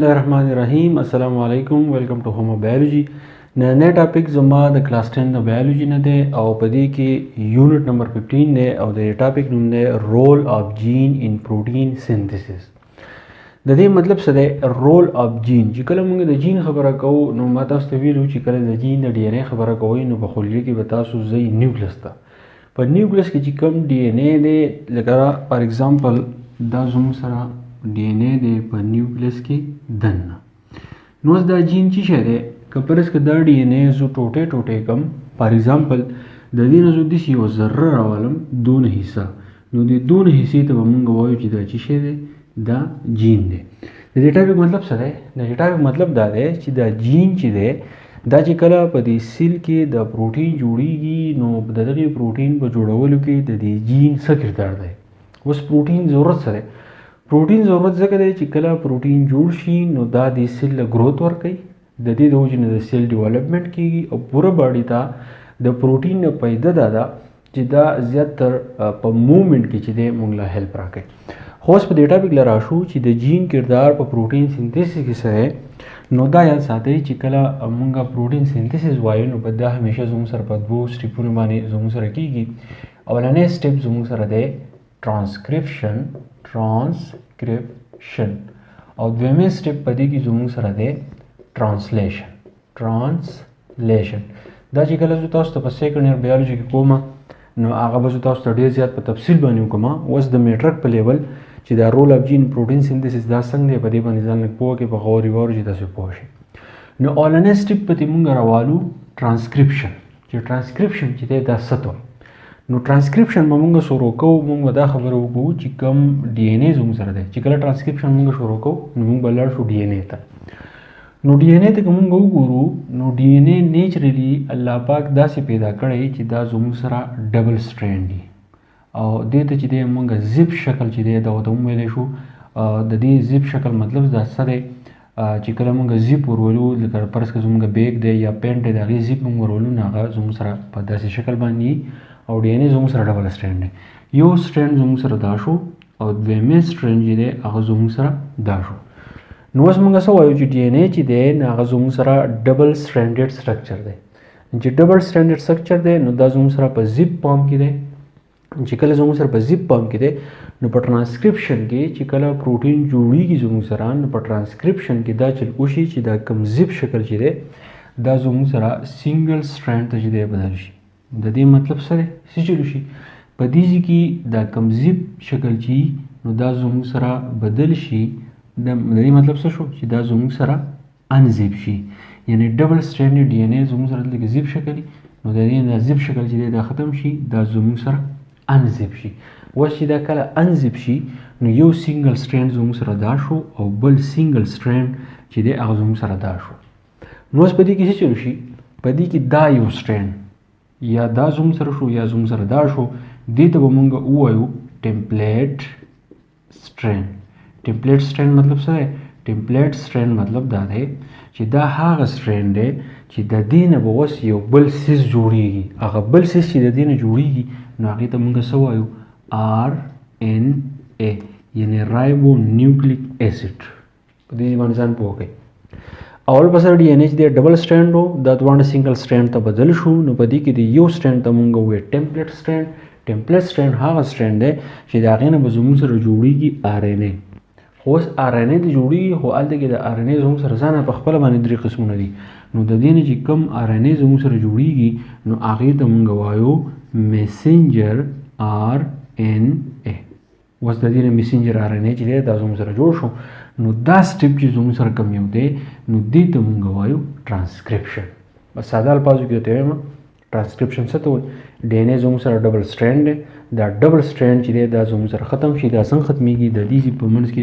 Bismillahirrahmanirrahim. Assalamu alaikum. Welcome to Homo Biology. نن ټاپک زما د کلاس 10 د بایولوژي نه دی او په دې کې یونټ نمبر 15 دی او د ټاپک نوم دی رول اف جین ان پروټین سینتھسس. د دې مطلب څه دی؟ رول اف جین. چې کله موږ د جین خبره کوو نو ما تاسو ته ویلو چې کله د جین د ډي ان اے خبره کوئ نو په خلیه کې به تاسو ځئ نیوکلس ته. په نیوکلس کې چې کوم ډي ان اے دی لکه فار ایگزامپل دا زموږ سره ډي ان اے دی په نیوکلس کې دننه. نو دا جین چې شی دی که فرض که دا ډي ان اے زه ټوټې ټوټې کم فار ایگزامپل د دې نه زه داسې یو ذره راولم دونه حصه نو د دونه حصې ته به مونږ وایو چې دا چې شی دی دا جین دی. د دې ټاپک مطلب څه دی؟ د دې ټاپک مطلب دا دی چې دا جین چې دی دا چې کله په دې سیل کې د پروټین جوړیږي نو د دغې پروټین په جوړولو کې د دې جین څه کردار دی؟ اوس پروټین ضرورت څه دی؟ پروټین ضرورت ځکه دی چې کله پروټین جوړ شي نو دا د سیل له ګروت ورکوي، د دې د وجې نه د سیل ډیولپمنټ کیږي او پوره باډي ته د پروټین نه پیدا ده چې دا زیاتر په موومنټ کې چې دی موږ له هیلپ راکوي. خو اوس په دې ټاپک له راشو چې د جین کردار په پروټین سینتھسس کې څه دی نو دا یاد ساتئ چې کله موږ پروټین سینتھسس وایو نو په دا همیشه زموږ سره په دوو سټیپونو باندې زموږ سره کیږي. اولنی سټیپ زموږ سره دی ټرانسکرپشن او دویمه سټیپ په دې کې زموږ سره دی ټرانسلیشن. دا چې کله زه تاسو ته په سیکنډ ایئر بیولوژي کې کوم نو هغه به زه تاسو ته ډېر زیات په تفصیل باندې وکړم. اوس د میټرک په لیول چې دا رول اف جین پروټین سینتھسس دا څنګه دی په دې باندې ځان لږ پوه کړئ په غور وغور چې تاسو پوه شئ. نو اولنی سټیپ په دې موږ راوالو ټرانسکرپشن. چې ټرانسکرپشن چې دی دا څه ته وایي؟ نو ټرانسکرپشن به موږ شروع کوو موږ به دا خبره وکړو چې کوم ډي ان اے زموږ سره دی چې کله ټرانسکرپشن موږ شروع کوو نو موږ به لاړ شو ډي ان اے ته. نو ډي ان اے ته که موږ وګورو نو ډي ان اے نیچرلی الله پاک داسې پیدا کړی چې دا زموږ سره ډبل سټرینډ دي او دې ته چې دی موږ زیپ شکل چې دی دا ورته وویلی شو. د دې زیپ شکل مطلب دا څه دی چې کله موږ زیپ ورولو لکه فرض کړه زموږ بیگ دی یا پینټ دی د هغې زیپ موږ ورولو نو هغه زموږ سره په داسې شکل باندې او ډي ان اے زموږ سره ډبل سټرینډ دی. یو سټرینډ زموږ سره دا شو او دویمې سټرینډ چې دی هغه زموږ سره دا شو. نو اوس موږ څه وایو چې ډي ان اے چې دی نو هغه زموږ سره ډبل سټرینډډ سټرکچر دی. چې ډبل سټرینډډ سټرکچر دی نو دا زموږ سره په زیپ فارم کې دی. چې کله زموږ سره په زیپ فارم کې دی نو په ټرانسکرپشن کې چې کله پروټین جوړیږي زموږ سره نو په ټرانسکرپشن کې دا چل وشي چې دا کوم زیپ شکل چې دی دا زموږ سره سنګل سټرینډ ته چې دی بدل شي. د دې مطلب څه دی؟ څه چل وشي په دې ځای کې دا کوم زیپ شکل چې نو دا زموږ سره بدل شي. د دې مطلب څه شو چې دا زموږ سره انزیپ شي. یعنی ډبل سټرینډ ډي ان اے زموږ سره دلته زیپ شکل نو د دې دا زیپ شکل چې دی دا ختم شي دا زموږ سره انزیپ شي. اوس چې دا کله انزیپ شي نو یو سنګل سټرینډ زموږ سره دا شو او بل سنګل سټرینډ چې دی هغه زموږ سره دا شو. نو اوس په دې کې څه چل شي؟ په دې کې دا یو سټرینډ یا دا زموږ سره شو یا زموږ سره دا شو. دې ته به مونږ ووایو ټمپلیټ سټرینډ. ټمپلیټ سټرینډ مطلب څه دی؟ ټمپلیټ سټرینډ مطلب دا دی چې دا هغه سټرینډ دی چې د دې نه به اوس یو بل سیس جوړیږي. هغه بل سیس چې د دې نه جوړیږي نو هغې ته مونږ څه وایو؟ آر ان اے یعنې رایبو نیوکلیک ایسډ. په دې باندې ځان پوه کړئ. اول په سره ډي ان اے چې دی ډبل سټرینډ و دا دواړه سنګل سټرینډ ته بدل شو نو په دې کې د یو سټرینډ ته مونږ ووایو ټمپلیټ سټرینډ. ټمپلیټ سټرینډ هغه سټرینډ دی چې د هغې نه به زموږ سره جوړیږي آر ان اے. خو اوس آر ان اے ته جوړیږي خو هلته کې د آر ان اے زموږ سره ځانه په خپله باندې درې قسمونه دي. نو د دې نه چې کوم آر ان اے زموږ سره جوړیږي نو هغې ته مونږ وایو میسنجر آر ان اے. اوس د دې نه میسنجر آر ان اے چې دی دا زموږ سره جوړ شو نو دا سټیپ چې زموږ سره کوم یو دی نو دې ته مونږ وایو ټرانسکرپشن. بس ساده الفاظو کې درته وایم ټرانسکرپشن څه ته وایي؟ ډي ان اے زموږ سره ډبل سټرینډ دی. دا ډبل سټرینډ چې دی دا زموږ سره ختم شي. دا څنګه ختمیږي؟ د دې په منځ کې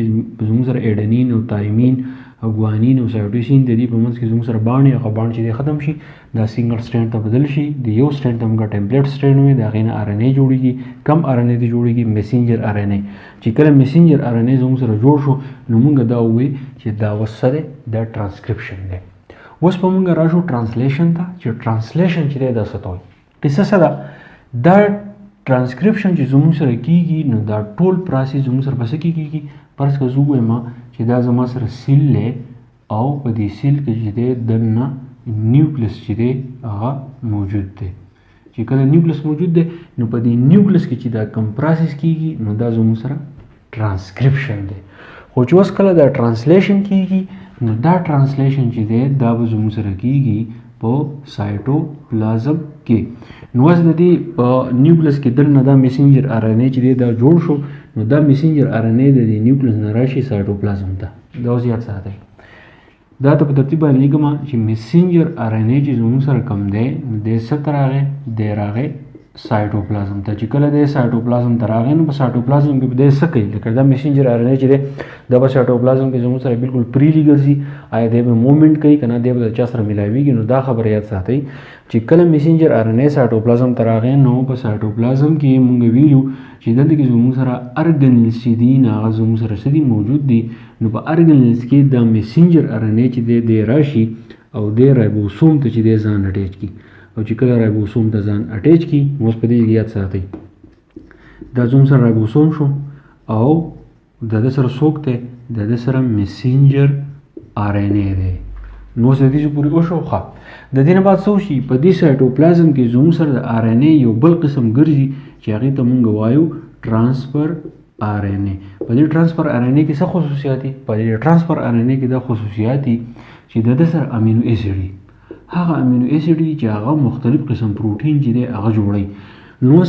زموږ سره ایډنین او تایمین او ګوانین او سایټوسین د دې په منځ کې زموږ سره باڼې هغه باڼ چې دی ختم شي دا سنګل سټرینډ ته بدل شي. د یو سټرینډ ته موږ ټمپلیټ سټرینډ وایي. د هغې نه آر ان اے جوړیږي. کم آر ان اے ته جوړیږي؟ میسنجر آر ان اے. چې کله میسنجر آر ان اے زموږ سره جوړ شو نو موږ دا ووایو چې دا اوس څه دی؟ دا ټرانسکرپشن دی. اوس به موږ راشو ټرانسلیشن ته چې ټرانسلیشن چې دی دا څه ته وایي؟ قصه څه ده؟ دا ټرانسکرپشن چې زموږ سره کیږي نو دا ټول پروسس زموږ سره پس کیږي فرض که زه ووایم چې دا زما سره سیل دی او په دې سیل کې چې دی دننه نیوکلس چې دی هغه موجود دی. چې کله نیوکلس موجود دی نو په دې نیوکلس کې چې دا کم پروسس کیږي نو دا زموږ سره ټرانسکرپشن دی. خو چې اوس کله دا ټرانسلیشن کیږي نو دا ټرانسلیشن چې دی دا به زموږ سره کیږي په سایټوپلازم کې. نو اوس د دې په نیوکلس کې دننه دا میسنجر آر ان اے چې دی دا جوړ شو نو دا میسنجر آر ان اے د دې نیوکلس نه راشي سایټوپلازم ته. دا اوس یاد ساتئ. دا ته په ترتیب باندې لیکم چې میسنجر آر ان اے چې زموږ سره کم دی نو د څه ته راغی دی راغی سایټوپلازم ته. چې کله دی سایټوپلازم ته راغی نو په سایټوپلازم کې به دی څه کوي لکه دا میسنجر آر ان اے چې دی دا په سایټوپلازم کې زموږ سره بالکل پریلی ګرځي. آیا دی به موومنټ کوي که نه دی به د چا سره میلاویږي. نو دا خبره یاد ساتئ چې کله میسنجر آر ان اے سایټوپلازم ته راغی نو په سایټوپلازم کې موږ ویلو چې دلته کې زموږ سره ارګنلز چې دي نو هغه زموږ سره څه دي موجود دي. نو په ارګنلز کې دا میسنجر آر ان اے چې دی راشي او دی رایبوسوم ته چې دی ځان اټیچ کړي او چې کله رایبوسوم ته ځان اټیچ کړي نو اوس په دې کې یاد ساتئ دا زموږ سره رایبوسوم شو او د ده سره څوک دی د ده سره میسنجر آر ان اے دی. نو اوس د دې پورې وشو. ښه د دې نه بعد څه وشي په دې سایټوپلازم کې زموږ سره د آر ان اے یو بل قسم ګرځي چې هغې ته مونږ وایو ټرانسفر آر ان اے. په دې ټرانسفر آر ان اے کې څه خصوصیات دي؟ په دې ټرانسفر آر ان اے کې دا خصوصیات دي چې د ده سره امینو ایسډ دي. هغه امینو ایسډ دي چې هغه مختلف قسم پروټین چې دی هغه جوړوي. نو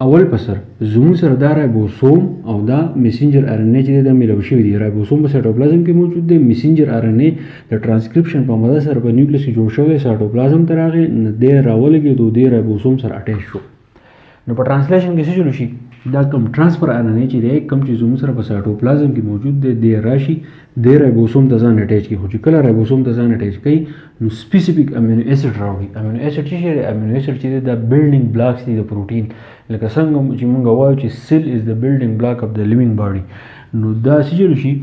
اول په سر زموږ سره دا رایبوسوم او دا میسنجر آر ان اے چې دی دا میلاو شوي دي. رایبوسوم په سایټوپلازم کې موجود دی. میسنجر آر ان اے د ټرانسکرپشن په موده سره په نیوکلیس کې جوړ شوی سایټوپلازم ته راغی نو دی راولګېد او دی رایبوسوم سره اټیچ شو. نو په ټرانسلیشن کې څه چلو شي دا کم ټرانسفر آر ان اے چې دی کم چې زموږ سره په سایټوپلازم کې موجود دی دی راشي دی رایبوسوم ته ځان اټیچ کړي. خو چې کله رایبوسوم ته ځان اټیچ کوي نو سپیسیفیک امینو ایسډ راوړي. امینو ایسډ چې دی امینو ایسډ چې دی دا بلډینګ بلاکس دي د پروټین. لکه څنګه چې مونږ وایو چې سیل از د بلډینګ بلاک اف د لیوینګ باډي. نو دا څه چلو شي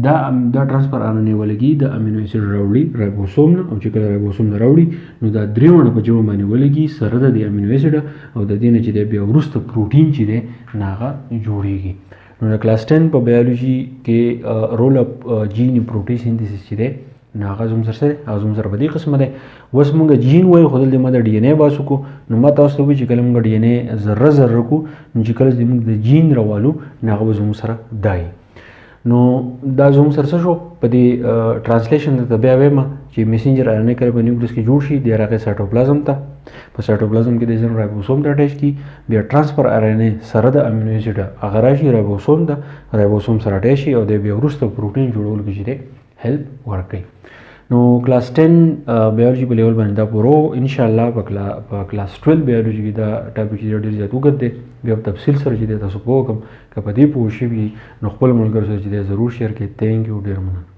دا ټرانسفر آر ان اے ولګي د امینو ایسډ راوړي رایبوسوم نه او چې کله رایبوسوم نه راوړي نو دا درېونه په جمع باندې ولګي سره د امینو ایسډ او د دې نه چې دی بیا وروسته پروټین چې دی نه هغه جوړیږي. نو د کلاس 10 په بایولوژي کې رول اف جین پروټین سینتھیسس چې دی نو هغه زموږ سره هغه زموږ سره په دې قسمه دی. اوس مونږ جین وایو خو دلته ما د ډي ان اے باسو کو نو ما تاسو ته وایي چې کله مونږ ډي ان اے ذره ذره کو نو چې کله زموږ د جین راوالو نو هغه به زموږ سره دی. نو دا زموږ سره څه شو په دې ټرانسلیشن ته بیا وایم چې میسنجر آر ان اے کله په نیوکلیس کې جوړ شي دی راغی سایټوپلازم ته. په سایټوپلازم کې د ځینو رایبوسوم ته اټیچ کړي بیا ټرانسفر آر ان اے سره د امینو ایسډ هغه راشي رایبوسوم ته رایبوسوم سره اټیچ شي او دی بیا وروسته پروټین جوړولو کې چې دی هیلپ ورکوي. نو کلاس 10 بایولوژي په لیول باندې دا پورو ان شاء الله په کلاس 12 بایولوژي کې دا ټاپک چې ډېر زیات وګت دی بیا په تفصیل سره چې تاسو پوه کوم که په دې پوه شئ نو خپل ملګرو سره چې ضرور شیر کړئ. تھینک یو ډېر مننه.